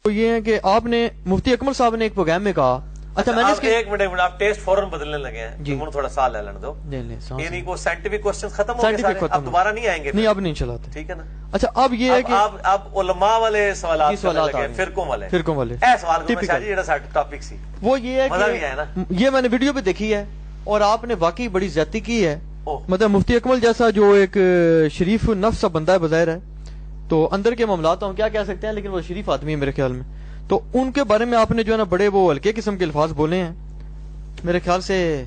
تو یہ ہے کہ آپ نے مفتی اکمل صاحب نے ایک پروگرام میں کہا، اچھا میں نے ایک منٹ آپ ٹیسٹ فوراً بدلنے لگے ہیں جی تھوڑا سال لے لینے دو، یعنی کو سائنٹیفک کوسچن ختم ہو گئے، اب دوبارہ نہیں آئیں گے، نہیں اب نہیں چلاتے، ٹھیک ہے نا؟ اچھا اب یہ ہے کہ اب علماء والے سوالات لگے، فرقوں والے اے سوال کو شاہ جی جڑا ساڈا ٹاپک سی وہ یہ ہے کہ یہ میں نے ویڈیو پہ دیکھی ہے اور آپ نے واقعی بڑی زیادتی کی ہے، مطلب مفتی اکمل جیسا جو ایک شریف نفس بندہ ہے بظاہر ہے، تو اندر کے معاملات ہم کیا کہہ سکتے ہیں، لیکن وہ شریف آدمی ہے میرے خیال میں، تو ان کے بارے میں آپ نے جو ہے نا بڑے وہ ہلکے قسم کے الفاظ بولے ہیں، میرے خیال سے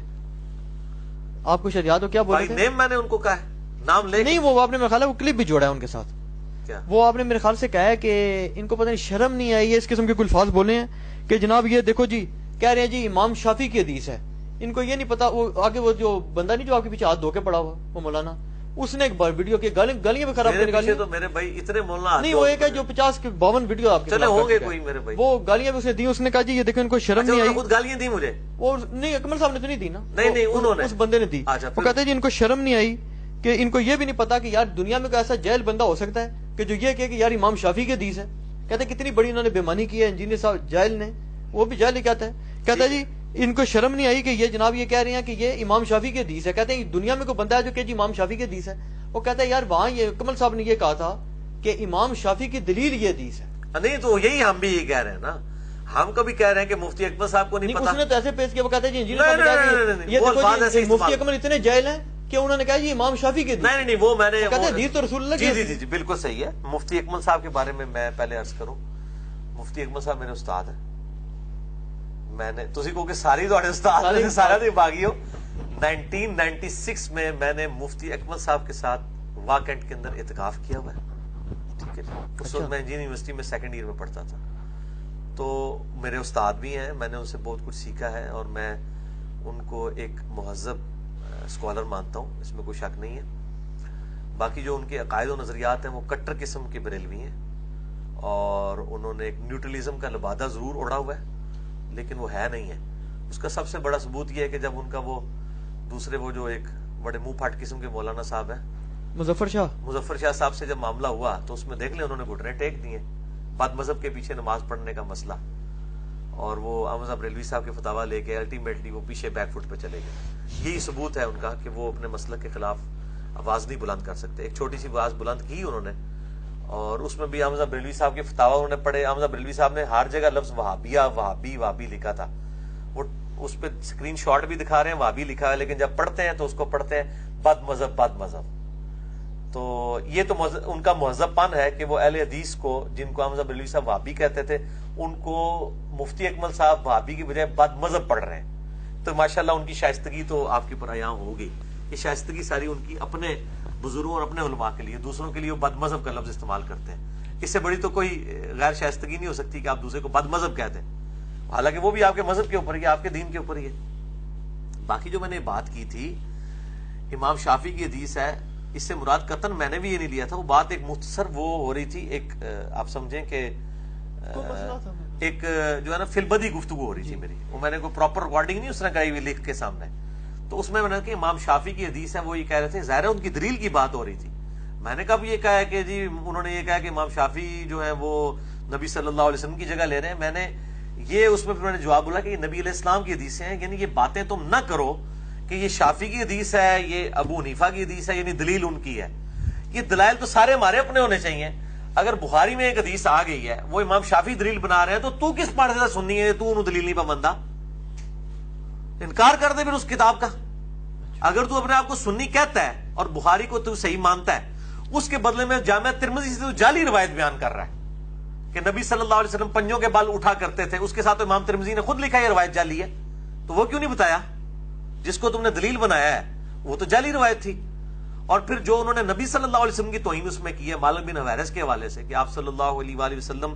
آپ کو شاید یاد ہو کیا بولے تھے؟ نیم میں نے ان کو کہا ہے، نام لے نہیں وہ آپ نے میرے خیال ہے وہ کلپ بھی جوڑا ہے ان کے ساتھ، وہ آپ نے میرے خیال سے کہا ہے کہ ان کو پتہ نہیں شرم نہیں آئی ہے، اس قسم کے کوئی الفاظ بولے ہیں کہ جناب یہ دیکھو جی کہہ رہے ہیں جی امام شافعی کی حدیث ہے، ان کو یہ نہیں پتا، وہ آگے وہ جو بندہ نہیں جو آپ کے پیچھے ہاتھ دھو کے پڑا ہوا وہ مولانا، اس نے ایک بار ویڈیو کی گالیاں بھی خراب نکالی، تو میرے بھائی اتنے مولانا نہیں وہ ایک ہے جو 50-52 ویڈیو آپ کے ہوں گے کوئی میرے بھائی، وہ گالیاں بھی اس نے دی، اس نے کہا جی یہ دیکھو ان کو شرم نہیں آئی، خود گالیاں دی مجھے، اور نہیں اکمل صاحب نے تو نہیں دی نا، نہیں انہوں نے، اس بندے نے دی، وہ کہتے ہیں جی ان کو شرم نہیں آئی کہ ان کو یہ بھی نہیں پتا کہ یار دنیا میں کوئی ایسا جاہل بندہ ہو سکتا ہے کہ جو یہ کہے کہ یار امام شافعی کی حدیث ہے، کہتے ہیں کتنی بڑی انہوں نے بےمانی کی ہے انجینئر صاحب جاہل نے، وہ بھی جاہل ہی کہتا ہے جی ان کو شرم نہیں آئی کہ یہ جناب یہ کہہ رہے ہیں کہ یہ امام شافعی کی حدیث ہے، کہتے ہیں دنیا میں کوئی بندہ ہے جو کہ جی امام شافعی کی حدیث ہے، وہ کہتا ہے یار وہاں یہ کمل صاحب نے یہ کہا تھا کہ امام شافعی کی دلیل یہ حدیث ہے، نہیں تو یہی ہم بھی یہ کہہ رہے ہیں نا، ہم کبھی کہہ رہے ہیں کہ مفتی اکمل صاحب کو نہیں پتا، اس نے تو ایسے پیش کیا، وہ کہتا ہے جی انجینئر یہ دیکھو مفتی اکمل اتنے جاہل ہیں کہ انہوں نے کہا جی امام شافعی کے نہیں وہ میں نے کہتے ہیں حدیث تو رسول اللہ کی، جی بالکل صحیح ہے۔ مفتی اکمل صاحب کے بارے میں پہلے عرض کروں، مفتی اکمل صاحب میرے استاد ہیں، میں نے تسی کو کہ ساری تواڈے استاد نے سارا دی باغی ہو، 1996 میں نے مفتی اکمل صاحب کے ساتھ واکنٹ کے اندر اعتکاف کیا ہوا ہے، ٹھیک ہے، اس وقت میں انجینئرنگ یونیورسٹی میں سیکنڈ ایئر میں پڑھتا تھا، تو میرے استاد بھی ہیں، میں نے ان سے بہت کچھ سیکھا ہے اور میں ان کو ایک مہذب اسکالر مانتا ہوں، اس میں کوئی شک نہیں ہے۔ باقی جو ان کے عقائد و نظریات ہیں وہ کٹر قسم کے بریلوی ہیں، اور انہوں نے ایک نیوٹرلزم کا لبادہ ضرور اوڑھا ہوا ہے لیکن وہ ہے نہیں ہے۔ اس کا سب سے بڑا ثبوت یہ ہے کہ جب ان کا وہ دوسرے وہ جو ایک بڑے منہ پھاٹ قسم کے مولانا صاحب ہیں مظفر شاہ صاحب سے جب معاملہ ہوا تو اس میں دیکھ لیں انہوں نے گھٹنے ٹیک دیے، بد مذہب کے پیچھے نماز پڑھنے کا مسئلہ، اور وہ احمد صاحب ریلوی صاحب کے فتاوا لے کے الٹیمیٹلی وہ پیچھے بیک فٹ پہ چلے گئے۔ یہی ثبوت ہے ان کا کہ وہ اپنے مسلک کے خلاف آواز نہیں بلند کر سکتے۔ ایک چھوٹی سی آواز بلند کی انہوں نے، اور اس میں بھی احمد صاحب ریلوی صاحب کے فتاوا انہوں نے پڑھے۔ احمد صاحب ریلوی صاحب نے ہر جگہ لفظ وہابیہ وہابی لکھا تھا، وہ اس پہ اسکرین شاٹ بھی دکھا رہے ہیں، وہابی لکھا ہے، لیکن جب پڑھتے ہیں تو اس کو پڑھتے ہیں بد مذہب۔ تو یہ تو ان کا مہذب پن ہے کہ وہ اہل حدیث کو، جن کو احمد صاحب ریلوی صاحب وہابی کہتے تھے، ان کو مفتی اکمل صاحب وہابی کی بجائے بد مذہب پڑھ رہے ہیں، تو ماشاءاللہ ان کی شائستگی تو آپ کے پر یہاں ہوگی۔ یہ شائستگی ساری ان کی اپنے بزرگوں اور اپنے علماء کے لیے، دوسروں کے لیے وہ بد مذہب کا لفظ استعمال کرتے ہیں۔ اس سے بڑی تو کوئی غیر شائستگی نہیں ہو سکتی کہ آپ دوسرے کو بد مذہب کہتے ہیں، حالانکہ وہ بھی آپ کے مذہب کے اوپر ہی، آپ کے دین کے اوپر ہی ہے۔ باقی جو میں نے بات کی تھی امام شافعی کی حدیث ہے، اس سے مراد قطن میں نے بھی یہ نہیں لیا تھا، وہ بات ایک مختصر وہ ہو رہی تھی، ایک آپ سمجھیں کہ ایک جو ہے نا فی البدی گفتگو ہو رہی تھی میری، وہ میں نے کوئی پراپر ریکارڈنگ نہیں اس نے کہی ہوئی لکھ کے سامنے، تو اس میں نے کہا امام شافعی کی حدیث ہے، وہ یہ کہہ رہے تھے، ظاہر ہے ان کی دلیل کی بات ہو رہی تھی۔ میں نے کب یہ کہا ہے کہ جی انہوں نے یہ کہا کہ امام شافعی جو ہے وہ نبی صلی اللہ علیہ وسلم کی جگہ لے رہے ہیں، میں نے یہ اس میں پھر میں نے جواب بولا کہ یہ نبی علیہ السلام کی حدیثیں ہیں، یعنی یہ باتیں تم نہ کرو کہ یہ شافعی کی حدیث ہے، یہ ابو حنیفہ کی حدیث ہے، یعنی دلیل ان کی ہے۔ یہ دلائل تو سارے ہمارے اپنے ہونے چاہیے۔ اگر بخاری میں ایک حدیث آ گئی ہے، وہ امام شافعی دلیل بنا رہے ہیں، تو کس پاڑے سے سننی ہے؟ تو انہوں دلیل نہیں پابندہ، انکار کر دے پھر اس کتاب کا۔ اگر تو اپنے آپ کو سنی کہتا ہے اور بخاری کو تو صحیح مانتا ہے، اس کے بدلے میں جامعہ ترمذی سے تو جعلی روایت بیان کر رہا ہے کہ نبی صلی اللہ علیہ وسلم پنجوں کے بال اٹھا کرتے تھے، اس کے ساتھ امام ترمذی نے خود لکھا یہ روایت جعلی ہے، تو وہ کیوں نہیں بتایا؟ جس کو تم نے دلیل بنایا ہے وہ تو جعلی روایت تھی۔ اور پھر جو انہوں نے نبی صلی اللہ علیہ وسلم کی توہین اس میں کی ہے مالک بن حویرث کے حوالے سے کہ آپ صلی اللہ علیہ وآلہ وسلم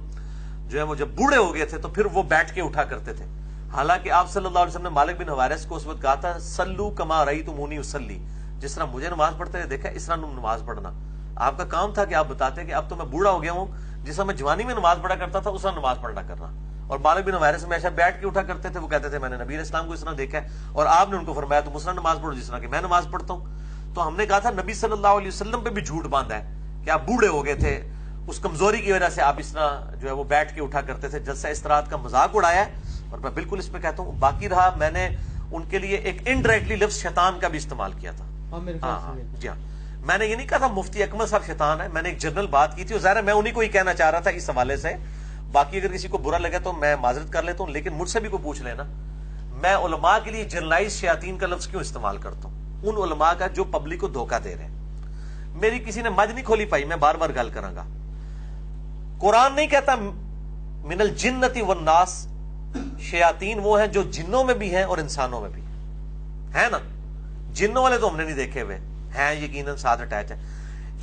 جو ہے وہ جب بوڑھے ہو گئے تھے تو پھر وہ بیٹھ کے اٹھا کرتے تھے، حالانکہ آپ صلی اللہ علیہ وسلم نے مالک بن حویرث کو اس وقت کہا تھا سلو کما رأیتمونی اصلی، جس طرح مجھے نماز پڑھتے ہوئے دیکھا اس طرح تم نماز پڑھنا۔ آپ کا کام تھا کہ آپ بتاتے کہ اب تو میں بوڑھا ہو گیا ہوں، جس طرح میں جوانی میں نماز پڑھا کرتا تھا اس طرح نماز پڑھنا کرنا۔ اور مالک بن حویرث میں ہمیشہ بیٹھ کے اٹھا کرتے تھے، وہ کہتے تھے میں نے نبی علیہ السلام کو اس طرح دیکھا ہے، اور آپ نے ان کو فرمایا تم اس طرح نماز پڑھو جس طرح کہ میں نماز پڑھتا ہوں۔ تو ہم نے کہا تھا نبی صلی اللہ علیہ وسلم پہ بھی جھوٹ باندھا ہے کہ آپ بوڑھے ہو گئے تھے، اس کمزوری کی وجہ سے آپ اس طرح جو ہے وہ بیٹھ کے اٹھا کرتے تھے. جلسہ استراحت کا مذاق اڑایا ہے, اور میں بالکل اس پہ کہتا ہوں. باقی رہا, میں نے ان کے لیے ایک انڈائریکٹلی لفظ شیطان کا بھی استعمال کیا تھا. جی ہاں, میں نے یہ نہیں کہا تھا مفتی اکمل صاحب شیطان ہے, میں نے ایک جنرل بات کی تھی, اور ظاہر ہے میں انہیں کو ہی کہنا چاہ رہا تھا اس حوالے سے. باقی اگر کسی کو برا لگے تو میں معذرت کر لیتا ہوں, لیکن مجھ سے بھی کوئی پوچھ لینا میں علماء کے لیے جنرلائز شیاطین کا لفظ کیوں استعمال کرتا ہوں, ان علماء کا جو پبلک کو دھوکہ دے رہے ہیں. میری کسی نے مجھ نہیں کھولی پائی, میں بار بار گل کراں گا. قرآن نہیں کہتا من الجنتی والناس, شیاطین وہ ہیں جو جنوں میں بھی ہیں اور انسانوں میں بھی ہے نا. جنوں والے تو ہم نے نہیں دیکھے ہوئے ہیں, یقیناً ساتھ اٹیچ ہیں.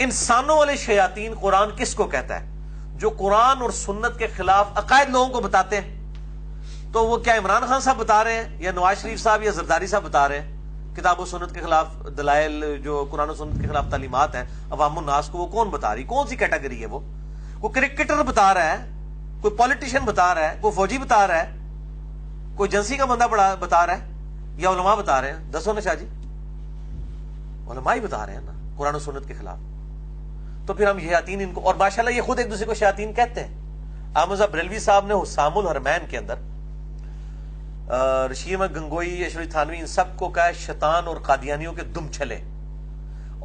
انسانوں والے شیاطین قرآن کس کو کہتا ہے؟ جو قرآن اور سنت کے خلاف عقائد لوگوں کو بتاتے ہیں. تو وہ کیا عمران خان صاحب بتا رہے ہیں, یا نواز شریف صاحب, یا زرداری صاحب بتا رہے ہیں کتاب و سنت کے خلاف دلائل, جو قرآن و سنت کے خلاف تعلیمات ہیں عوام الناس کو, وہ کون بتا رہی؟ کون سی کیٹیگری ہے وہ؟ کوئی کرکٹر بتا رہا ہے, کوئی پولیٹیشین بتا رہا ہے, کوئی فوجی بتا رہا ہے, کوئی ایجنسی کا بندہ بتا رہا ہے, یا علماء بتا رہے ہیں؟ دسو نا شاہ جی, علماء ہی بتا رہے ہیں نا قرآن و سنت کے خلاف. تو پھر ہم شیاطین ان کو, اور ماشاءاللہ یہ خود ایک دوسرے کو شیاطین کہتے ہیں. احمد صاحب بریلوی صاحب نے حسام الحرمین کے اندر رشید احمد گنگوئی, اشرف تھانوی, ان سب کو کہا شیطان اور قادیانیوں کے دم چھلے.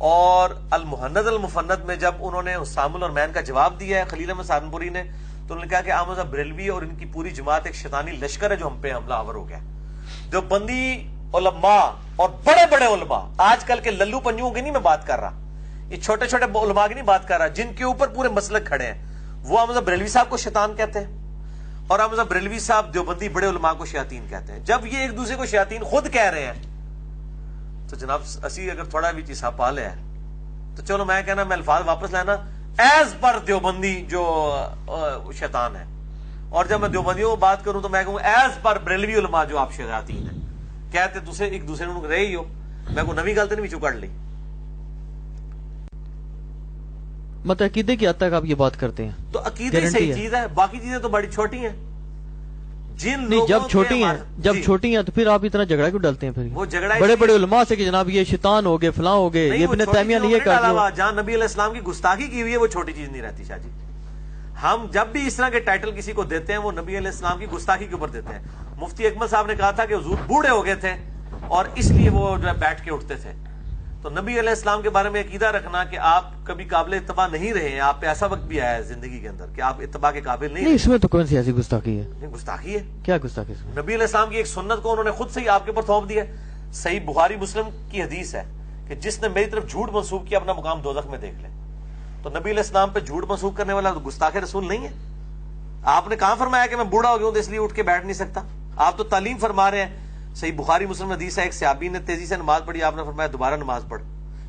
اور المحند المفند میں جب انہوں نے حسام الحرمین کا جواب دیا ہے خلیل احمد سہارنپوری نے, تو انہوں نے کہا کہ احمد صاحب بریلوی اور ان کی پوری جماعت ایک شیطانی لشکر ہے جو ہم پہ حملہ آور ہو گیا. جو بندی علماء اور بڑے بڑے علماء, آج کل کے للو پنجوں کی نہیں میں بات کر رہا, یہ چھوٹے چھوٹے علماء کی نہیں بات کر رہا, جن کے اوپر پورے مسلک کھڑے ہیں, وہ احمد صاحب بریلوی صاحب کو شیطان کہتے ہیں, اور احمد صاحب بریلوی صاحب دیوبندی بڑے علماء کو شیاطین کہتے ہیں. جب یہ ایک دوسرے کو شیاطین خود کہہ رہے ہیں, تو جناب اسی اگر تھوڑا بھی چیزا پا لے تو چلو میں کہنا میں الفاظ واپس لینا ایز پر دیوبندی جو شیطان ہے, اور جب میں دیوبندیوں کو بات کروں تو میں کہوں ایز پر بریلوی علماء جو آپ شیاطین ہیں. کہتے دوسرے ایک دوسرے کو رہے ہی ہو, میں کو نوی غلط نہیں بھی چکڑ لی. مطلب عقیدے کی حد تک آپ یہ بات کرتے ہیں تو عقیدے صحیح چیز ہے, باقی چیزیں تو بڑی چھوٹی ہیں. جن نہیں, جب چھوٹی ہیں, جب چھوٹی ہیں تو پھر آپ اتنا جھگڑا کیوں ڈالتے ہیں؟ پھر وہ جھگڑا بڑے بڑے علماء سے کہ جناب یہ شیطان ہو گئے, فلاں ہو گئے, یہ ابن تیمیہ نے یہ کہا, جہاں نبی علیہ السلام کی گستاخی کی ہوئی ہے وہ چھوٹی چیز نہیں رہتی. شاہ جی, ہم جب بھی اس طرح کے ٹائٹل کسی کو دیتے ہیں وہ نبی علیہ السلام کی گستاخی کے اوپر دیتے ہیں. مفتی اکمل صاحب نے کہا تھا کہ حضور بوڑھے ہو گئے تھے اور اس لیے وہ جو ہے بیٹھ کے اٹھتے تھے. تو نبی علیہ السلام کے بارے میں عقیدہ رکھنا کہ آپ کبھی قابل اتباع نہیں رہے ہیں, آپ پہ ایسا وقت بھی آیا ہے زندگی کے اندر کہ آپ اتباع کے قابل نہیں. اس میں تو کون سی ایسی گستاخی ہے؟ نہیں, گستاخی ہے. کیا گستاخی؟ نبی علیہ السلام کی ایک سنت کو انہوں نے خود سے ہی آپ کے اوپر تھوپ دیا. صحیح بخاری مسلم کی حدیث ہے کہ جس نے میری طرف جھوٹ منسوب کیا اپنا مقام دوزخ میں دیکھ لے. تو نبی علیہ السلام پہ جھوٹ منسوب کرنے والا تو گستاخ رسول نہیں ہے. آپ نے کہاں فرمایا کہ میں بوڑھا ہو گیا ہوں تو اس لیے اٹھ کے بیٹھ نہیں سکتا؟ آپ تو تعلیم فرما رہے ہیں. صحیح بخاری مسلم حدیث ہے, ایک صحابی نے تیزی سے نماز پڑھی, آپ نے فرمایا دوبارہ نماز پڑھ.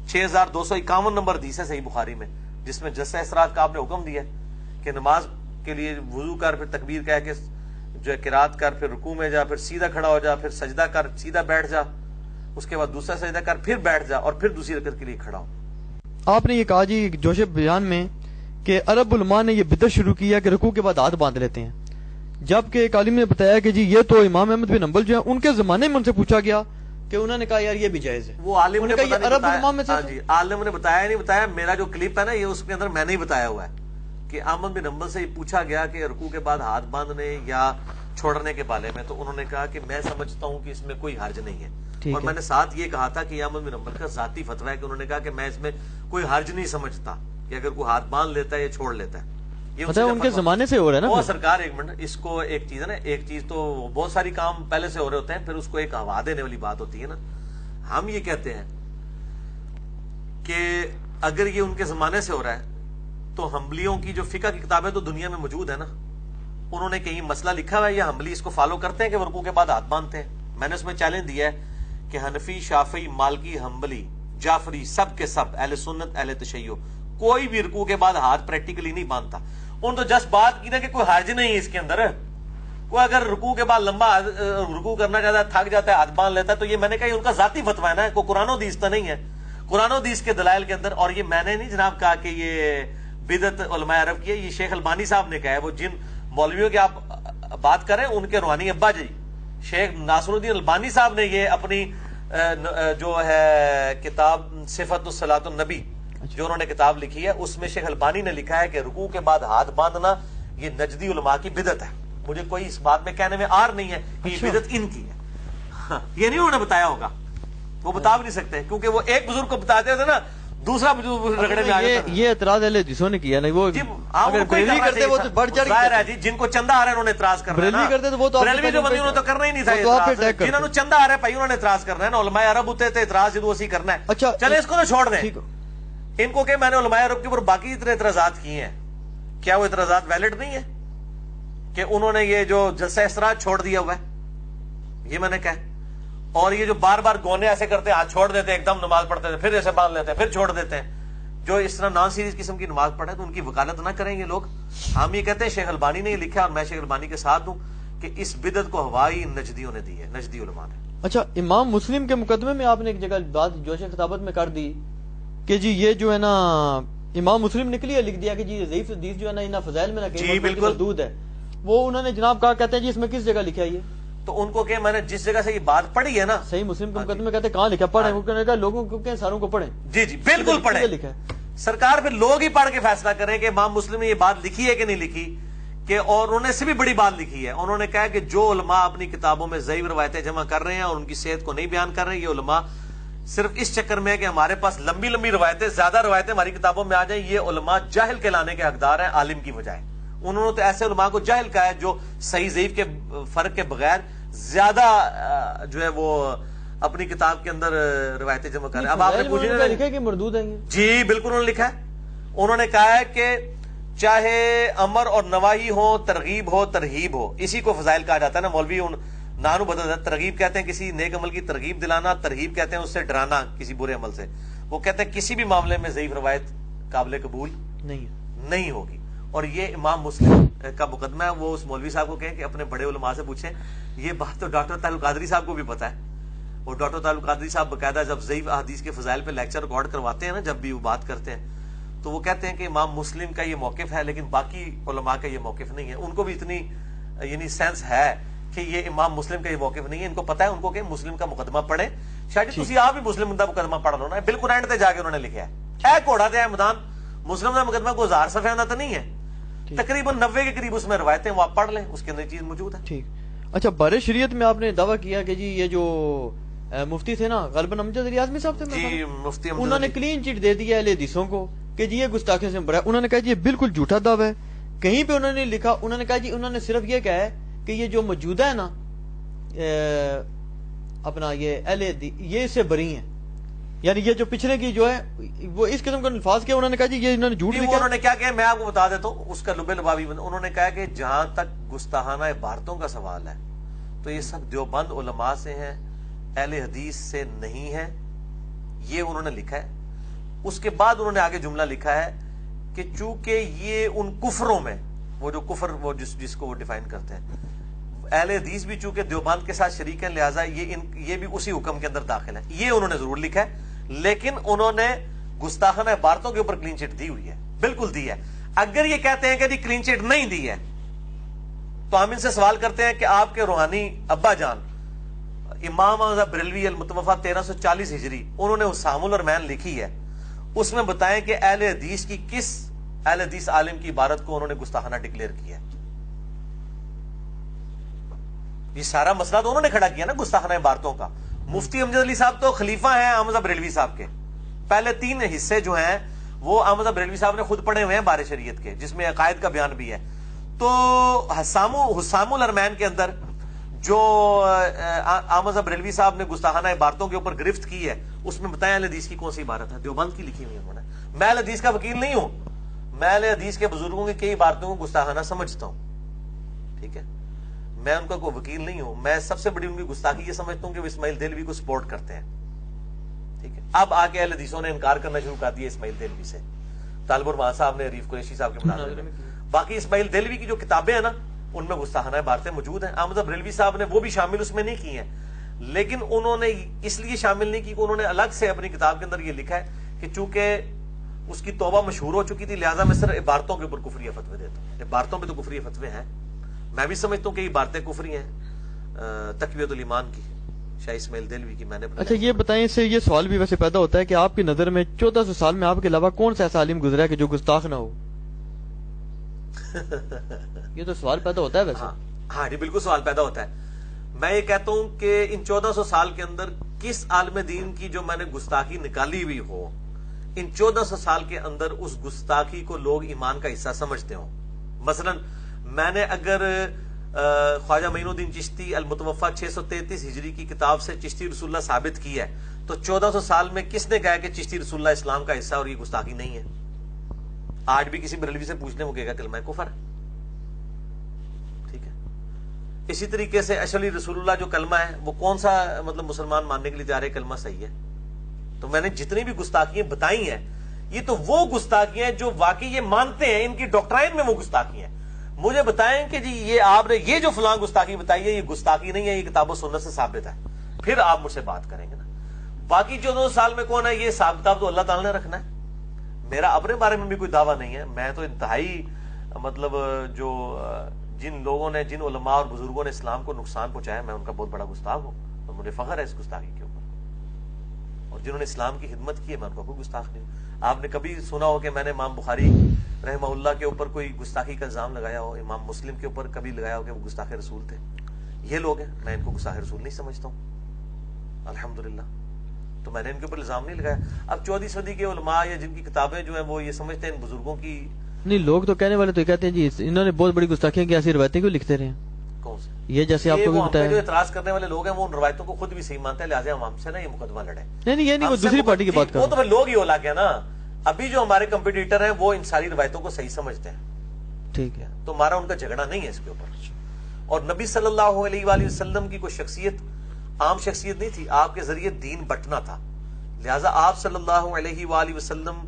6251 نمبر حدیث ہے صحیح بخاری میں, جس میں جلسہ استراحت کا آپ نے حکم دیا کہ نماز کے لیے وضو کر, پھر تکبیر کہہ کے جو ہے قرات کر, پھر رکوع میں جا, پھر سیدھا کھڑا ہو جا, پھر سجدہ کر, سیدھا بیٹھ جا, اس کے بعد دوسرا سجدہ کر, پھر بیٹھ جا, اور پھر دوسری رکعت کے لیے کھڑا ہو. آپ نے یہ کہا جی جوش بیان میں کہ عرب علماء نے یہ بدعت شروع کیا کہ رکوع کے بعد ہاتھ باندھ لیتے ہیں, جبکہ ایک عالم نے بتایا کہ جی یہ تو امام احمد بن حنبل جو ہیں ان کے زمانے میں ان سے پوچھا گیا کہ انہوں نے کہا یار یہ بھی جائز ہے. وہ عالم نے عرب علماء میں سے عالم نے بتایا نہیں بتایا, میرا جو کلپ ہے نا یہ اس کے اندر میں نے ہی بتایا ہوا ہے کہ احمد بن حنبل سے پوچھا گیا کہ رکوع کے بعد ہاتھ باندھنے یا چھوڑنے کے بارے میں, تو انہوں نے کہا کہ میں سمجھتا ہوں کہ اس میں کوئی حرج نہیں ہے. اور میں نے ساتھ یہ کہا تھا کہ احمد بن حنبل کا ذاتی فتویٰ ہے کہ انہوں نے کہا کہ میں اس میں کوئی حرج نہیں سمجھتا کہ اگر کوئی ہاتھ باندھ لیتا ہے یا چھوڑ لیتا ہے. ان کے زمانے سے ہو رہا ہے نا. وہ سرکار ایک منٹ, اس کو ایک چیز ہے نا, ایک چیز تو بہت ساری کام پہلے سے ہو رہے ہوتے ہیں, پھر اس کو ایک ہوا دینے والی بات ہوتی ہے نا. ہم یہ کہتے ہیں کہ اگر یہ ان کے زمانے سے ہو رہا ہے تو حنبلیوں کی جو فقہ کی کتابیں تو دنیا میں موجود ہے نا, انہوں نے کہیں مسئلہ لکھا ہوا ہے یا حنبلی اس کو فالو کرتے ہیں کہ رکوع کے بعد ہاتھ باندھتے ہیں؟ میں نے اس میں چیلنج دیا ہے کہ حنفی, شافعی, مالکی, حنبلی, جعفری, سب کے سب اہل سنت, اہل تشیع, کوئی بھی رکوع کے بعد ہاتھ پریکٹیکلی نہیں باندھتا. ان تو جس بات کی نا کہ کوئی حرج نہیں ہے اس کے اندر, کوئی اگر رکوع کے بعد لمبا رکوع کرنا چاہتا ہے, تھک جاتا ہے, ہاتھ باندھ لیتا ہے, تو یہ میں نے کہا ان کا ذاتی فتویٰ ہے نا, کوئی قرآن و حدیث تو نہیں ہے. قرآن و حدیث کے دلائل کے اندر, اور یہ میں نے نہیں جناب کہا کہ یہ بدعت علماء عرب کی ہے, یہ شیخ البانی صاحب نے کہا ہے. وہ جن مولویوں کی آپ بات کریں ان کے روحانی ابا جی شیخ ناصر الدین البانی صاحب نے یہ اپنی جو ہے کتاب صفت الصلاۃ النبی جو انہوں نے کتاب لکھی ہے اس میں شیخ البانی نے لکھا ہے کہ رکوع کے بعد ہاتھ باندھنا یہ نجدی علماء کی بدعت ہے. مجھے کوئی اس بات میں کہنے میں آر نہیں ہے کہ یہ بدعت ان کی ہے. یہ نہیں انہوں نے بتایا ہوگا, وہ بتا بھی نہیں سکتے, کیونکہ وہ ایک بزرگ کو بتاتے تھے نا, دوسرا بزرگ رگڑے میں آ جاتا تھا. یہ اعتراض اہل حدیثوں نے کیا نہیں, وہ اگر بریلوی کرتے وہ تو بڑھ چڑھ ظاہر ہے جی, جن کو چندہ آ رہا ہے انہوں نے اعتراض کرنا ہے. بریلوی کرتے تو وہ تو بریلوی جو بندی انہوں نے تو کرنا ہی نہیں تھا. جنہوں نے چندہ آ رہا ہے بھائی انہوں نے اعتراض کرنا ہے نا. علماء عرب ہوتے تھے, اعتراض جدو اسی کرنا ہے. اچھا چلے اس کو تو چھوڑ دیں. ان کو کہ میں نے علماء عرب کے اوپر باقی اتنے اعتراضات کیے ہیں, کیا وہ اعتراضات ویلڈ نہیں ہے کہ انہوں نے یہ جو جلسہ اسراج چھوڑ دیا ہوا ہے, یہ میں نے کہا, اور یہ جو بار بار گونے ایسے کرتے ہیں, ہاتھ چھوڑ دیتے ہیں, ایک دم نماز پڑھتے ہیں, پھر ایسے باندھ لیتے ہیں, پھر چھوڑ دیتے ہیں, جو اس طرح نان سیریز قسم کی نماز پڑھے تو ان کی وکالت نہ کریں گے لوگ. ہم یہ کہتے ہیں شیخ البانی نے یہ لکھا, اور میں شیخ البانی کے ساتھ ہوں کہ اس بدعت کو ہوائی نجدیوں نے دی ہے, نجدی علماء نے. اچھا, امام مسلم کے مقدمے میں آپ نے ایک جگہ بات جوش خطابت میں کر دی کہ جی یہ جو ہے نا امام مسلم نکلی ہے, لکھ دیا کہ جی ضعیف حدیث جو ہے نا ان فضائل میں نہ جی بالکل مردود ہے. وہ انہوں نے جناب کہا, کہتے ہیں جی اس میں کس جگہ لکھا ہے یہ؟ تو ان کو کہ میں نے جس جگہ سے یہ بات پڑھی ہے نا صحیح مسلم کے مقدمے میں کہتے ہیں کہاں لکھا, پڑھیں. وہ کہنے کا لوگوں کو کہ ساروں کو پڑھیں. جی جی بالکل پڑھیں. لکھا ہے سرکار پھر لوگ ہی پڑھ کے فیصلہ کریں کہ امام مسلم نے یہ بات لکھی ہے کہ نہیں لکھی. کہ اور انہوں نے سے بھی بڑی بات لکھی ہے, انہوں نے کہا کہ جو علماء اپنی کتابوں میں ضعیف روایتیں جمع کر رہے ہیں اور ان کی صحت کو نہیں بیان کر رہے ہیں, یہ علماء صرف اس چکر میں ہے کہ ہمارے پاس لمبی لمبی روایتیں, زیادہ روایتیں ہماری کتابوں میں آ جائیں, یہ علماء جاہل کہلانے کے حقدار ہیں عالم کی بجائے. انہوں نے تو ایسے علماء کو جاہل کہا ہے جو صحیح ضعیف کے فرق کے بغیر زیادہ جو ہے وہ اپنی کتاب کے اندر روایتیں جمع کر رہے ہیں. اب آپ نے لکھا ہے کہ مردود ہیں. جی بالکل انہوں نے لکھا ہے. انہوں نے کہا ہے کہ چاہے امر اور نواہی ہو, ترغیب ہو, ترہیب ہو, اسی کو فضائل کہا جاتا ہے نا. مولوی نانو بدل, ترغیب کہتے ہیں کسی نیک عمل کی ترغیب دلانا, ترہیب کہتے ہیں اس سے ڈرانا کسی برے عمل سے. وہ کہتے ہیں کسی بھی معاملے میں ضعیف روایت قابل قبول نہیں ہوگی. اور یہ امام مسلم کا مقدمہ ہے. وہ اس مولوی صاحب کو کہیں کہ اپنے بڑے علماء سے پوچھیں. یہ بات تو ڈاکٹر طاہر القادری صاحب کو بھی پتا ہے. اور ڈاکٹر طاہر القادری صاحب باقاعدہ جب ضعیف احادیث کے فضائل پہ لیکچر ریکارڈ کرواتے ہیں نا, جب بھی وہ بات کرتے ہیں تو وہ کہتے ہیں کہ امام مسلم کا یہ موقف ہے لیکن باقی علماء کا یہ موقف نہیں ہے. ان کو بھی اتنی یعنی سینس ہے کہ یہ امام مسلم کا یہ موقف نہیں ہے. ان کو پتا ہے ان کو کہ مسلم کا مقدمہ پڑھیں. شاید تسی آپ بھی مسلم کا مقدمہ پڑھ لو نا, بالکل اینڈ تے جا کے انہوں نے لکھا ہے گھوڑا دیا میدان. مسلم کا مقدمہ کو 1000 صفحے کا تو نہیں ہے, تقریباً 90 کے قریب اس میں روایتیں, وہ آپ پڑھ لیں, اس کے اندر چیز موجود ہے. ٹھیک. اچھا, بار شریعت میں آپ نے دعویٰ کیا کہ جی یہ جو مفتی تھے نا غالباً امجد علی اعظمی صاحب تھے, جی مفتی انہوں نے کلین چٹ دے دیا اہل حدیثوں کو کہ جی یہ گستاخی سے بڑا. انہوں نے کہا جی یہ بالکل جھوٹا دعویٰ ہے. کہیں پہ انہوں نے لکھا, انہوں نے کہا جی انہوں نے صرف یہ کہا ہے کہ یہ جو موجودہ ہے نا اپنا یہ اہل یہ اس سے بری ہیں, یعنی یہ جو پچھلے کی جو ہے وہ اس قسم کا الفاظ کیا. انہوں نے کہا جی یہ انہوں نے جھوٹ لکھا. انہوں نے کیا کہا میں آپ کو بتا دیتا ہوں, اس کا لبے لبابی. انہوں نے کہا کہ جہاں تک گستاخانہ عبارتوں کا سوال ہے تو یہ سب دیوبند علماء سے ہیں, اہل حدیث سے نہیں ہے. یہ انہوں نے لکھا ہے. اس کے بعد انہوں نے آگے جملہ لکھا ہے کہ چونکہ یہ ان کفروں میں, وہ جو کفر وہ جس کو وہ ڈیفائن کرتے ہیں, اہل حدیث بھی چونکہ دیوبند کے ساتھ شریک ہیں, لہٰذا یہ بھی اسی حکم کے اندر داخل ہے. یہ انہوں نے ضرور لکھا ہے, لیکن انہوں نے گستاخانہ عبارتوں کے اوپر کلین چٹ دی ہوئی ہے, بالکل دی ہے. اگر یہ کہتے ہیں کہ جی کلین چٹ نہیں دی ہے تو ہم ان سے سوال کرتے ہیں کہ آپ کے روحانی ابا جان امام احمد بریلوی المتوفا 1340 ہجری, انہوں نے حسام الرحمن لکھی ہے, اس میں بتائیں کہ اہل حدیث کی کس اہل حدیث عالم کی عبارت کو انہوں نے گستاخانہ ڈکلیئر کیا ہے. یہ سارا مسئلہ تو انہوں نے کھڑا کیا نا گستاخانہ عبارتوں کا. مفتی امجد علی صاحب تو خلیفہ ہیں احمد بریلوی صاحب کے. پہلے 3 حصے جو ہیں وہ احمد بریلوی صاحب نے خود پڑھے ہوئے ہیں بار شریعت کے, جس میں عقائد کا بیان بھی ہے. تو حسام الرحمن کے اندر جو احمد بریلوی صاحب نے گستاخانہ عبارتوں کے اوپر گرفت کی ہے, اس میں بتائیں اہل حدیث کی کون سی عبارت ہے. دیوبند کی لکھی ہوئی ہے انہوں نے. میں اہل حدیث کا وکیل نہیں ہوں, میں اہل حدیث کے بزرگوں کی کئی عبارتوں کو گستاخانہ سمجھتا ہوں, ٹھیک ہے, میں ان کا کوئی وکیل نہیں ہوں. میں سب سے بڑی ان کی گستاخی یہ سمجھتا ہوں کہ وہ اسماعیل دہلوی کو سپورٹ کرتے ہیں, ٹھیک ہے. اب آ کے اہل حدیثوں نے انکار کرنا شروع کر دیا اسماعیل دہلوی سے. طالب الرحمان صاحب نے, عریف قریشی صاحب کے مناظرے میں. باقی اسماعیل دہلوی کی جو کتابیں ہیں نا ان میں گستاخانہ عبارتیں موجود ہیں. احمد بریلوی صاحب نے وہ بھی شامل اس میں نہیں کی ہیں, لیکن انہوں نے اس لیے شامل نہیں کی کہ انہوں نے الگ سے اپنی کتاب کے اندر یہ لکھا ہے کہ چونکہ اس کی توبہ مشہور ہو چکی تھی, لہٰذا میں صرف عبارتوں کے اوپر کفریہ فتوے دیتا ہوں. عبارتوں پہ تو کفریہ فتوے ہیں, میں بھی سمجھتا ہوں کہ یہ عبارتیں کفری ہیں تقویت الایمان کی, شاہ اسماعیل دہلوی کی. میں نے اچھا یہ بتائیں, اس سے یہ سوال بھی ویسے پیدا ہوتا ہے کہ آپ کی نظر میں 1400 سال میں آپ کے علاوہ کون سا ایسا عالم گزرا ہے کہ جو گستاخ نہ ہو؟ یہ تو سوال پیدا ہوتا ہے ویسے. ہاں جی بالکل سوال پیدا ہوتا ہے. میں یہ کہتا ہوں کہ ان 1400 سال کے اندر کس عالم دین کی جو میں نے گستاخی نکالی ہوئی ہو, ان 1400 سال کے اندر اس گستاخی کو لوگ ایمان کا حصہ سمجھتے ہوں. مثلا میں نے اگر خواجہ معین الدین چشتی المتوفا 633 ہجری کی کتاب سے چشتی رسول اللہ ثابت کی ہے, تو 1400 سال میں کس نے کہا کہ چشتی رسول اللہ اسلام کا حصہ اور یہ گستاخی نہیں ہے؟ آج بھی کسی بریلوی سے پوچھنے وہ کہے گا کلمہ کفر ہے. ٹھیک ہے. اسی طریقے سے اشعری رسول اللہ جو کلمہ ہے وہ کون سا مطلب مسلمان ماننے کے لیے تیار ہے کلمہ صحیح ہے؟ تو میں نے جتنی بھی گستاخیاں بتائی ہیں یہ تو وہ گستاخیاں ہیں جو واقعی یہ مانتے ہیں, ان کی ڈاکٹرائن میں وہ گستاخی ہیں. مجھے بتائیں کہ جی یہ آپ نے یہ جو فلاں گستاخی بتائی ہے یہ گستاخی نہیں ہے, یہ کتاب و سنت سے ثابت ہے, پھر آپ مجھ سے بات کریں گے نا. باقی 14 سال میں کون ہے یہ حساب کتاب تو اللہ تعالیٰ نے رکھنا ہے. میرا اپنے بارے میں بھی کوئی دعویٰ نہیں ہے. میں تو انتہائی مطلب جو جن لوگوں نے, جن علماء اور بزرگوں نے اسلام کو نقصان پہنچایا, میں ان کا بہت بڑا گستاخ ہوں اور مجھے فخر ہے اس گستاخی کے اوپر. اور جنہوں نے اسلام کی خدمت کی ہے میں ان کا کوئی گستاخ نہیں ہوں. آپ نے کبھی سنا ہو کہ میں نے امام بخاری رحمہ اللہ کے اوپر کوئی گستاخی کا الزام لگایا ہو, امام مسلم کے اوپر کبھی لگایا ہو کہ وہ گستاخ رسول تھے؟ یہ لوگ ہیں, میں ان کو گستاخ رسول نہیں سمجھتا ہوں الحمدللہ. تو میں نے ان کے اوپر الزام نہیں لگایا. اب 14ویں صدی کے علماء یا جن کی کتابیں جو ہیں وہ یہ سمجھتے ہیں ان بزرگوں کی. نہیں, لوگ تو کہنے والے تو کہتے ہیں جی انہوں نے بہت بڑی گستاخیاں کی, ایسی روایتیں کیوں لکھتے رہے؟ کون سے؟ یہ جیسے آپ کو بھی بتایا جو اعتراض کرنے والے لوگ ہیں وہ ان روایتوں کو خود بھی صحیح مانتے ہیں, لہٰذا ہم ہم سے نا یہ مقدمہ لڑے. نہیں یہ نہیں, وہ دوسری پارٹی کی بات کر رہا ہوں. وہ تو لوگ ہی اولا گیا نا. ابھی جو ہمارے کمپٹیٹر ہیں وہ ان ساری روایتوں کو صحیح سمجھتے ہیں. ٹھیک ہے, تو ہمارا ان کا جھگڑا نہیں ہے اس کے اوپر. اور نبی صلی اللہ علیہ وآلہ وسلم کی کوئی شخصیت عام شخصیت نہیں تھی, آپ کے ذریعے دین بٹنا تھا. لہٰذا آپ صلی اللہ علیہ وآلہ وسلم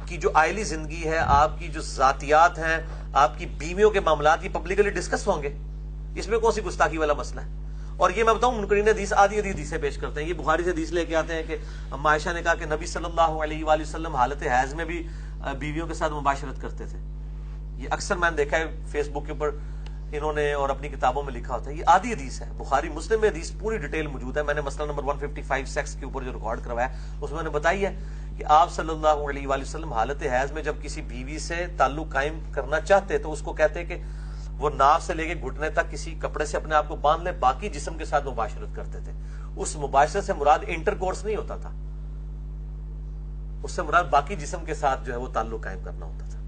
کی جو آئلی زندگی ہے, آپ کی جو ذاتیات ہیں, آپ کی بیویوں کے معاملات, یہ پبلکلی ڈسکس ہوں گے. اس میں کون سی گستاخی والا مسئلہ ہے؟ اور یہ میں بتاؤں منکرین حدیث آدھی حدیثیں پیش کرتے ہیں. یہ بخاری سے حدیث لے کے آتے ہیں کہ اما عائشہ نے کہا کہ نبی صلی اللہ علیہ وآلہ وسلم حالت حیض میں بھی بیویوں کے ساتھ مباشرت کرتے تھے. یہ اکثر میں نے دیکھا ہے فیس بک کے اوپر انہوں نے اور اپنی کتابوں میں لکھا ہوتا ہے. یہ آدھی حدیث ہے, بخاری مسلم میں حدیث پوری ڈیٹیل موجود ہے. میں نے مسئلہ نمبر 155 سیکس کے اوپر جو ریکارڈ کروایا اس میں نے بتائی ہے کہ آپ صلی اللہ علیہ وآلہ وسلم حالت حیض میں جب کسی بیوی سے تعلق قائم کرنا چاہتے تو اس کو کہتے کہ وہ ناف سے لے کے گھٹنے تک کسی کپڑے سے اپنے آپ کو باندھ لے, باقی جسم کے ساتھ مباشرت کرتے تھے. اس مباشرت سے مراد انٹر کورس نہیں ہوتا تھا, اس سے مراد باقی جسم کے ساتھ جو ہے وہ تعلق قائم کرنا ہوتا تھا.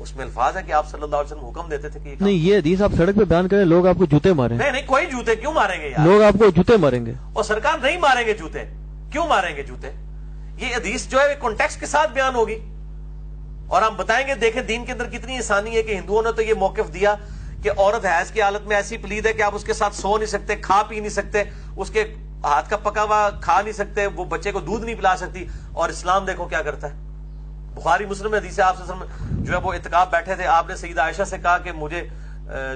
اس میں الفاظ ہے کہ آپ صلی اللہ علیہ وسلم حکم دیتے تھے کہ نہیں, یہ حدیث آپ سڑک پہ بیان کریں, لوگ آپ کو جوتے ماریں. نہیں کوئی جوتے کیوں ماریں گے یار, لوگ آپ کو جوتے ماریں گے. اور سرکار نہیں ماریں گے جوتے, کیوں ماریں گے جوتے؟ یہ حدیث جو ہے کانٹیکسٹ کے ساتھ بیان ہوگی اور ہم بتائیں گے. دیکھیں دین کے اندر کتنی آسانی ہے کہ ہندوؤں نے تو یہ موقف دیا کہ عورت حیض کی حالت میں ایسی پلید ہے کہ آپ اس کے ساتھ سو نہیں سکتے, کھا پی نہیں سکتے, اس کے ہاتھ کا پکا ہوا کھا نہیں سکتے, وہ بچے کو دودھ نہیں پلا سکتی. اور اسلام دیکھو کیا کرتا ہے. بخاری مسلم حدیث ہے, آپ صلی اللہ علیہ وسلم جو ہے وہ اعتکاف بیٹھے تھے, آپ نے سیدہ عائشہ سے کہا کہ مجھے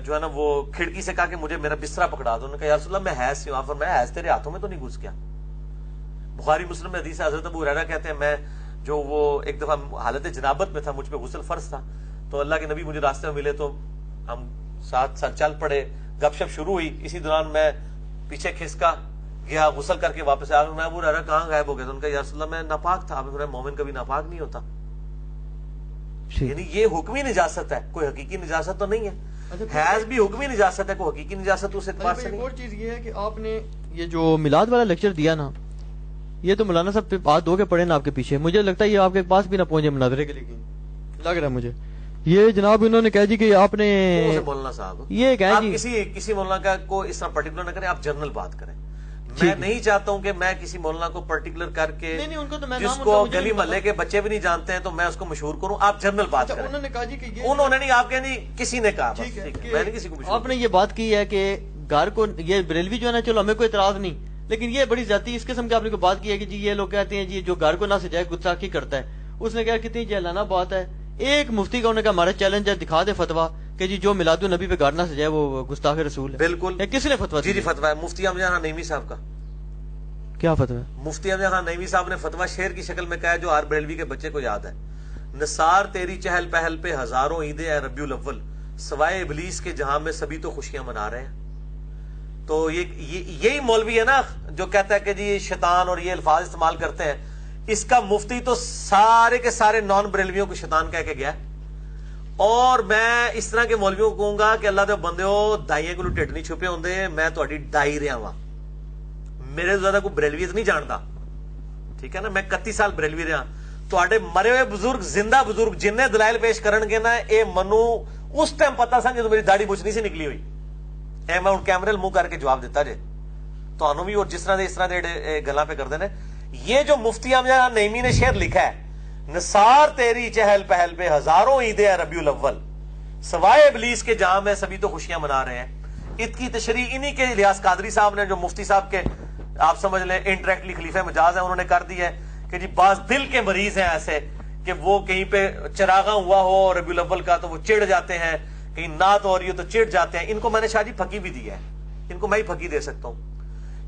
جو ہے نا وہ کھڑکی سے کہا کہ مجھے میرا بستر پکڑا دو. انہوں نے کہا یا رسول اللہ میں حیض سے ہوں. آپ فرمایا حیض تیرے ہاتھوں میں تو نہیں گھس گیا. بخاری مسلم میں حدیث ہے, حضرت ابو ہریرہ کہتے ہیں میں جو وہ ایک دفعہ حالت جنابت میں تھا, مجھ پہ غسل فرض تھا, تو اللہ کے نبی مجھے راستے میں ملے تو ہم ساتھ ساتھ چل پڑے, گپ شپ شروع ہوئی. اسی دوران میں پیچھے کھسکا گیا, غسل کر کے واپس آ گیا. میں ابو ہریرہ کہاں غائب ہو گیا؟ تو ان کا یا رسول اللہ میں ناپاک تھا. آپ نے مومن کبھی ناپاک نہیں ہوتا. یعنی یہ حکمی نجاست ہے, کوئی حقیقی نجاست تو نہیں ہے. حیض بھی حکمی نجاست ہے, کوئی حقیقی نجاست اس اعتبار سے نہیں. ایک اور چیز یہ ہے کہ آپ نے یہ جو میلاد والا لیکچر دیا نا, یہ تو مولانا صاحب ہاتھ دھو کے پڑے نا آپ کے پیچھے, مجھے لگتا ہے یہ آپ کے پاس بھی نہ پہنچے مناظرے کے لیے, لگ رہا ہے مجھے. یہ جناب انہوں نے کہا جی کہ آپ نے مولانا صاحب یہ کہا جی کسی مولانا کا کو اس طرح پرٹیکولر نہ کریں, آپ جنرل بات کریں. میں نہیں چاہتا ہوں کہ میں کسی مولانا کو پرٹیکولر کر کے جس کو گلی محلے کے بچے بھی نہیں جانتے ہیں تو میں اس کو مشہور کروں. آپ جنرل بات کریں. انہوں نے کہا جی کہ انہوں نے نہیں, آپ کے نہیں, کسی نے کہا, میں نے کسی کو مشہور. آپ نے یہ بات کی ہے کہ گھر کو یہ بریلوی جو ہے نا, چلو ہمیں کوئی اعتراض نہیں, لیکن یہ بڑی زیادتی اس قسم کی آپ نے بات کی ہے کہ جی یہ لوگ کہتے ہیں جی جو گھر کو نہ سجائے گستاخی کرتا ہے. اس نے کہا کتنی جہلانہ بات ہے. ایک مفتی کا انہوں نے کہا ہمارا چیلنج ہے, دکھا دے فتوا کہ جی جو میلاد النبی پہ گھر نہ سجائے وہ گستاخ رسول ہے. بالکل. کس نے فتوا جی فتوا ہے مفتی امجد خان نعیمی صاحب کا. کیا فتوا ہے؟ مفتی امجد خان نعیمی صاحب نے فتوا شعر کی شکل میں کہا ہے جو ہر بریلوی کے بچے کو یاد ہے. نثار تیری چہل پہل پہ ہزاروں عیدیں اے ربیع الاول, سوائے ابلیس کے جہاں میں سبھی تو خوشیاں منا رہے ہیں. تو یہی مولوی ہے نا جو کہتا ہے کہ جی شیطان اور یہ الفاظ استعمال کرتے ہیں. اس کا مفتی تو سارے کے سارے نان بریلویوں کو شیطان کہہ کے گیا. اور میں اس طرح کے مولویوں کو کہوں گا کہ اللہ دے بندیو دائیں کو ٹھڈ نہیں چھپے ہوندے, میں تہاڈی ڈائی رہا ہاں, میرے تو زیادہ کوئی بریلویت نہیں جانتا, ٹھیک ہے نا, میں 31 سال بریلوی رہا. تہاڈے مرے ہوئے بزرگ زندہ بزرگ جن نے دلائل پیش کرن گے نا, اے منو اس ٹائم پتا سا جدوں میری داڑھی بچ نہیں سی نکلی ہوئی, اے میں ہن کیمرے منہ کر کے جواب دیتا جے تانوں بھی, اور جس طرح دے گلاں پہ کردے نے. یہ جو مفتی امجد نعیمی نے شعر لکھا ہے, نثار تیری چہل پہل پہ ہزاروں عیدیں ربیع الاول, سوائے ابلیس کے جہاں میں سبھی تو خوشیاں منا رہے ہیں. اس کی تشریح انہی کے الیاس قادری صاحب نے, جو مفتی صاحب کے آپ سمجھ لیں انڈائریکٹلی خلیفہ مجاز ہیں, انہوں نے کر دی ہے کہ جی بعض دل کے مریض ہیں ایسے کہ وہ کہیں پہ چراغاں ہوا ہو ربیع الاول کا تو وہ چڑ جاتے ہیں, کہیں نعت ہو رہی ہو تو چڑ جاتے ہیں. ان کو میں نے شاہ جی پھکی بھی دی ہے, ان کو میں ہی پھکی دے سکتا ہوں.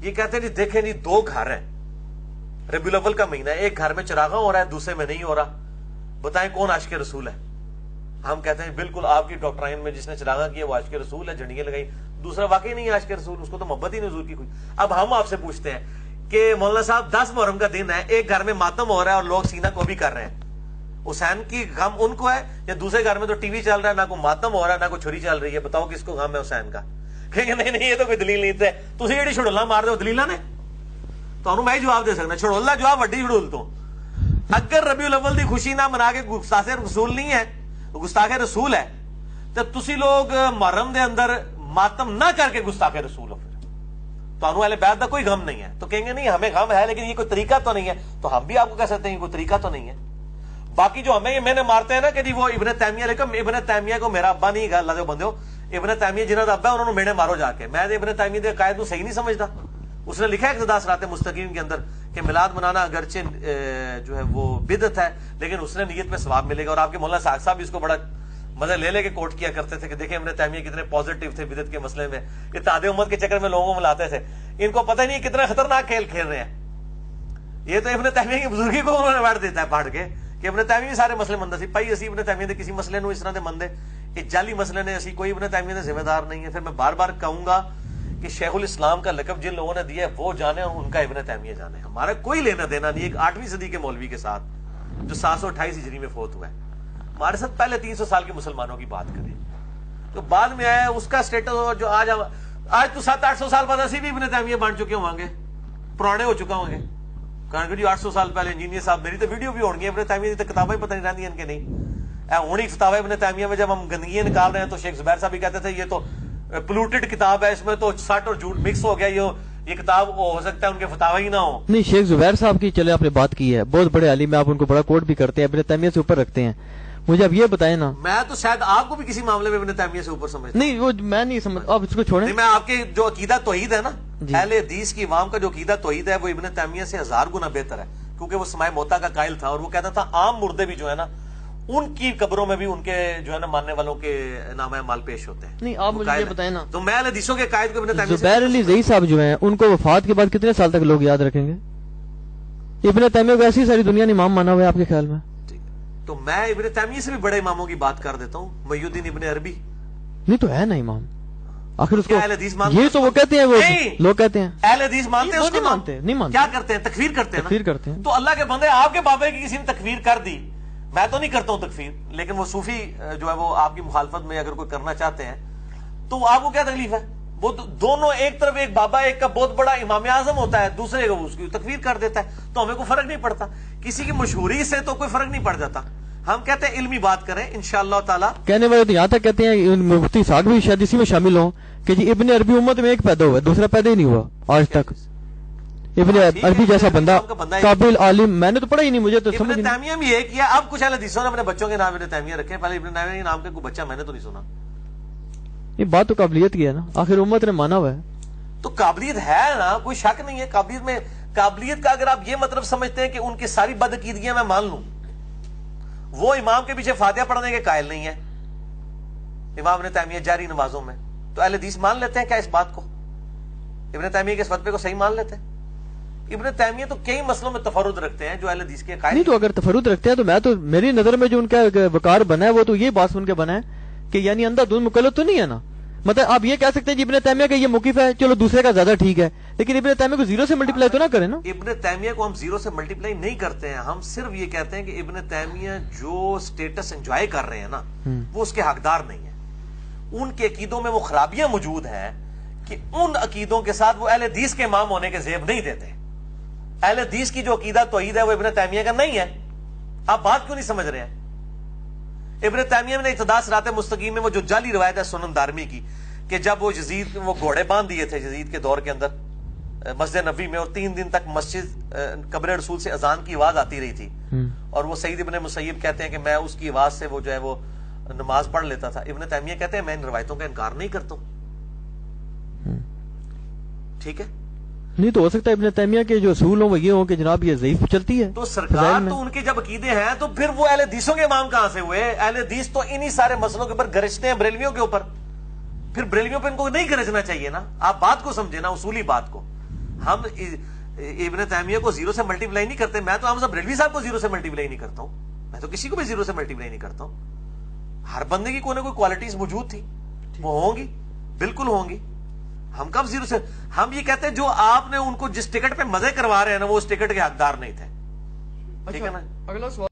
یہ کہتے ہیں جی دیکھیں جی 2 گھر ہیں, ربیع الاول کا مہینہ ہے, ایک گھر میں چراغاں ہو رہا ہے دوسرے میں نہیں ہو رہا, بتائیں کون عاشق رسول ہے؟ ہم کہتے ہیں بالکل آپ کی ڈاکٹرائن میں جس نے چراغاں کیا وہ عاشق رسول ہے, جھنڈیاں لگائی, دوسرا واقعی نہیں عاشق رسول, اس کو تو محبت ہی نہیں حضور کی کوئی. اب ہم آپ سے پوچھتے ہیں کہ مولانا صاحب 10 محرم کا دن ہے, ایک گھر میں ماتم ہو رہا ہے اور لوگ سینہ کو بھی کر رہے ہیں, حسین کی غم ان کو ہے, یا دوسرے گھر میں تو ٹی وی چل رہا ہے, نہ کوئی ماتم ہو رہا ہے نہ کوئی چھری چل رہی ہے, بتاؤ کس کو غم ہے حسین کا؟ کہیں گے نہیں یہ تو کوئی دلیل نہیں تھے, تسی جڑی چھڑولا مار دو دلیلاں نے, تو میں ہی جواب دے سکنا, چھڑولا جواب وڈی چھڑول تو. اگر ربیع الاول دی خوشی نہ منا کے گستاخ رسول نہیں ہے, گستاخ رسول ہے, تو تسی لوگ محرم دے اندر ماتم نہ کر کے گستاخ رسول ہو, تو اہل بیت دا کوئی غم نہیں ہے. تو کہیں گے نہیں ہمیں غم ہے لیکن یہ کوئی طریقہ تو نہیں ہے, تو ہم بھی آپ کو کہہ سکتے ہیں کوئی طریقہ تو نہیں ہے. باقی جو ہمیں یہ میں نے مارتے ہیں نا کہ جی وہ ابن تیمیہ, لیکن ابن تیمیہ کو میرا ابا نہیں گا, اللہ دے بندے ہو, ابن تیمیہ جنہاں دا ابا ہے انہوں نے مینے مارو جا کے. میں ابن تیمیہ دے عقائد کو صحیح نہیں سمجھتا. اس نے لکھا ہے اقتداء صراط مستقیم کے اندر کہ میلاد منانا اگرچہ جو ہے وہ بدعت ہے, لیکن اس نے نیت میں ثواب ملے گا. اور آپ کے مولانا ساق صاحب بھی اس کو بڑا مزہ لے کے کوٹ کیا کرتے تھے کہ دیکھیں ابن تیمیہ کتنے پازیٹیو تھے بدعت کے مسئلے میں, اتحاد امت کے چکر میں لوگوں کو ملاتے تھے. ان کو پتہ نہیں کتنا خطرناک کھیل کھیل رہے ہیں. یہ تو ابن تیمیہ کی بزرگی کو انہوں نے بیٹھ دیتا ہے پھاڑ کے کہ ابن تیمیہ سارے مسئلے مند سی پائی, اسی ابن تیمیہ دے کسی مسئلے نو اس طرح دے مندے, یہ جعلی مسئلے نے اسی کوئی ابن تیمیہ دے ذمہ دار نہیں ہے. پھر میں بار بار کہوں گا کہ شیخ الاسلام کا لقب جن لوگوں نے دیا ہے وہ جانے, ان کا ابن تیمیہ جانے, ہمارا کوئی لینا دینا نہیں. ایک 8ویں صدی کے مولوی کے ساتھ جو 728 ہجری میں فوت ہوا ہے, ہمارے ساتھ پہلے 300 سال کے مسلمانوں کی بات کریں, جو بعد میں آیا اس کا اسٹیٹس جو آج تو 700-800 سال بعد اسی بھی ابن تیمیہ بن چکے ہوں گے, پرانے ہو چکا ہوں گے. کہاں کہ 800 سال پہلے انجینئر صاحب, میری تو ویڈیو بھی ہوں گی ابن تیمیہ کی, تو کتابیں پتہ نہیں رہتی ان کے نہیں. ہونی فتاوی ابن تیمیہ میں جب ہم گندگیاں نکال رہے ہیں تو شیخ زبیر صاحب بھی کہتے تھے یہ تو پلوٹڈ کتاب ہے, اس میں تو سٹ اور جھوٹ مکس ہو گیا, یہ کتاب ہو سکتا ہے ان کے فتاوی ہی نہ ہو. نہیں, شیخ زبیر صاحب کی چلے آپ نے بات کی ہے, بہت بڑے عالم ہے, آپ ان کو بڑا کوٹ بھی کرتے ہیں, ابن تیمیہ سے اوپر رکھتے ہیں. مجھے اب یہ بتائیں نا, میں تو شاید آپ کو بھی کسی معاملے میں ابن تیمیہ سے اوپر سمجھتا نہیں, وہ میں نہیں سمجھ, آپ اس کو چھوڑیں. میں آپ کے جو عقیدہ توحید ہے نا, اہل حدیث کی عوام کا جو عقیدہ توحید ہے وہ ابن تیمیہ سے 1000 گنا بہتر ہے, کیونکہ وہ سماع موتا کا قائل تھا, اور وہ کہتا تھا عام مردے بھی جو ہے نا ان کی قبروں میں بھی ان کے جو ہے نا ماننے والوں کے نام مال پیش ہوتے ہیں. نہیں, آپ مجھے یہ بتائیں نا, تو میں اہل حدیثوں کے قائد کو ابن تیمیہ زبیر علی زئی صاحب جو ہیں ان کو وفات کے بعد کتنے سال تک لوگ یاد رکھیں گے؟ ابن تیمیہ کو ایسی ساری دنیا نے امام مانا ہوا ہے آپ کے خیال میں؟ تو میں ابن تیمیہ سے بھی بڑے اماموں کی بات کر دیتا ہوں, محی الدین ابن عربی. نہیں تو ہے نا امام, آخر اس کو اہل حدیث مانتے یہ تو وہ کہتے ہیں, وہ لوگ کہتے ہیں اہل حدیث مانتے ہیں, اس کو نہیں مانتے, کیا کرتے ہیں؟ تکفیر کرتے ہیں, تکفیر کرتے ہیں. تو اللہ کے بندے آپ کے بابے کی کسی نے تکفیر کر دی, میں تو نہیں کرتا ہوں تکفیر, لیکن وہ صوفی جو ہے وہ آپ کی مخالفت میں اگر کوئی کرنا چاہتے ہیں تو آپ کو کیا تکلیف ہے؟ وہ دونوں ایک طرف ایک بابا ایک کا بہت بڑا امام اعظم ہوتا ہے, دوسرے کو اس کی تکفیر کر دیتا ہے, تو ہمیں کوئی فرق نہیں پڑتا, کسی کی مشہوری سے تو کوئی فرق نہیں پڑ جاتا. ہم کہتے ہیں علمی بات کریں انشاءاللہ تعالی. کہنے والے تو یہاں تک کہتے ہیں مفتی ساق بھی شاید اسی میں شامل ہوں کہ جی ابن عربی امت میں ایک پیدا ہوا ہے, دوسرا پیدا ہی نہیں ہوا آج تک. ابن عربی جیسا بندہ قابل عالم میں نے تو پڑھا ہی نہیں, مجھے تو سمجھ نہیں. ابن تیمیہ بھی یہ کیا, اب کچھ اہل حدیثوں نے اپنے بچوں کے نام ابن تیمیہ رکھے, پہلے ابن تیمیہ کے نام کے کوئی بچہ میں نے تو نہیں سنا. یہ بات تو قابلیت کی ہے نا, آخر امت نے مانا ہوا ہے. تو قابلیت ہے نا, کوئی شک نہیں ہے قابلیت میں. قابلیت کا اگر آپ یہ مطلب سمجھتے ہیں کہ ان کی ساری بدعقیدگیاں میں مان لوں, وہ امام کے پیچھے فاتحہ پڑھنے کے قائل نہیں ہے, امام ابن تیمیہ جاری نمازوں میں, تو اہل حدیث مان لیتے ہیں کیا اس بات کو؟ ابن تیمیہ کے اس فتوے کو صحیح مان لیتے ہیں؟ ابن تیمیہ تو کئی مسئلوں میں تفرد رکھتے ہیں جو اہل حدیث کے قائل نہیں. تو اگر تفرد رکھتے ہیں تو میں تو میری نظر میں جو ان کا وقار بنا ہے وہ تو یہ بات سن کے بنا ہے کہ یعنی اندھا دھند مقلد تو نہیں ہے نا, مطلب آپ یہ کہہ سکتے ہیں جی ابن تیمیہ کا یہ موقف ہے چلو دوسرے کا زیادہ ٹھیک ہے، لیکن ابن تیمیہ کو زیرو سے ملٹیپلائی تو نہ کریں نا. ابن تیمیہ کو ہم زیرو سے ملٹیپلائی نہیں کرتے ہیں، ہم صرف یہ کہتے ہیں کہ ابن تیمیہ جو سٹیٹس انجوائے کر رہے ہیں نا وہ اس کے حقدار نہیں ہے. ان کے عقیدوں میں وہ خرابیاں موجود ہیں کہ ان عقیدوں کے ساتھ وہ اہل حدیث کے امام ہونے کے زیب نہیں دیتے. اہل حدیث کی جو عقیدہ توحید ہے وہ ابن تیمیہ کا نہیں ہے. آپ بات کیوں نہیں سمجھ رہے ہیں؟ ابن تیمیہ نے اقتداء صراط مستقیم میں وہ جو جعلی روایت ہے سنن دارمی کی کہ جب وہ یزید وہ گھوڑے باندھ دیے تھے یزید کے دور کے اندر مسجد نبوی میں، اور 3 دن تک مسجد قبر رسول سے اذان کی آواز آتی رہی تھی، اور وہ سعید ابن مسیب کہتے ہیں کہ میں اس کی آواز سے وہ جو ہے وہ نماز پڑھ لیتا تھا. ابن تیمیہ کہتے ہیں میں ان روایتوں کا انکار نہیں کرتا ہوں. ٹھیک ہے، نہیں تو ہو سکتا ہے ابن تیمیہ کے جو اصول ہوں وہ یہ ہوں کہ جناب یہ ضعیف چلتی ہے تو سرکار تو ان کے جب عقیدے ہیں تو پھر وہ اہل حدیثوں کے امام کہاں سے ہوئے؟ اہل حدیث تو انہی سارے مسئلوں کے اوپر گرجتے ہیں بریلویوں کے اوپر. پھر بریلویوں پہ ان کو نہیں گرجنا چاہیے نا. آپ بات کو سمجھے نا، اصولی بات کو. ہم ابن تیمیہ کو زیرو سے ملٹیپلائی نہیں کرتے. میں تو ہم سب بریلوی صاحب کو زیرو سے ملٹیپلائی نہیں کرتا ہوں. میں تو کسی کو بھی زیرو سے ملٹیپلائی نہیں کرتا ہوں. ہر بندے کی کوئی نہ کوئی کوالٹیز موجود تھی، وہ ہوں گی، بالکل ہوں گی. ہم کب زیرو سے؟ ہم یہ کہتے ہیں جو آپ نے ان کو جس ٹکٹ پہ مزے کروا رہے ہیں نا وہ اس ٹکٹ کے حقدار نہیں تھے. ٹھیک ہے نا. اگلا سوال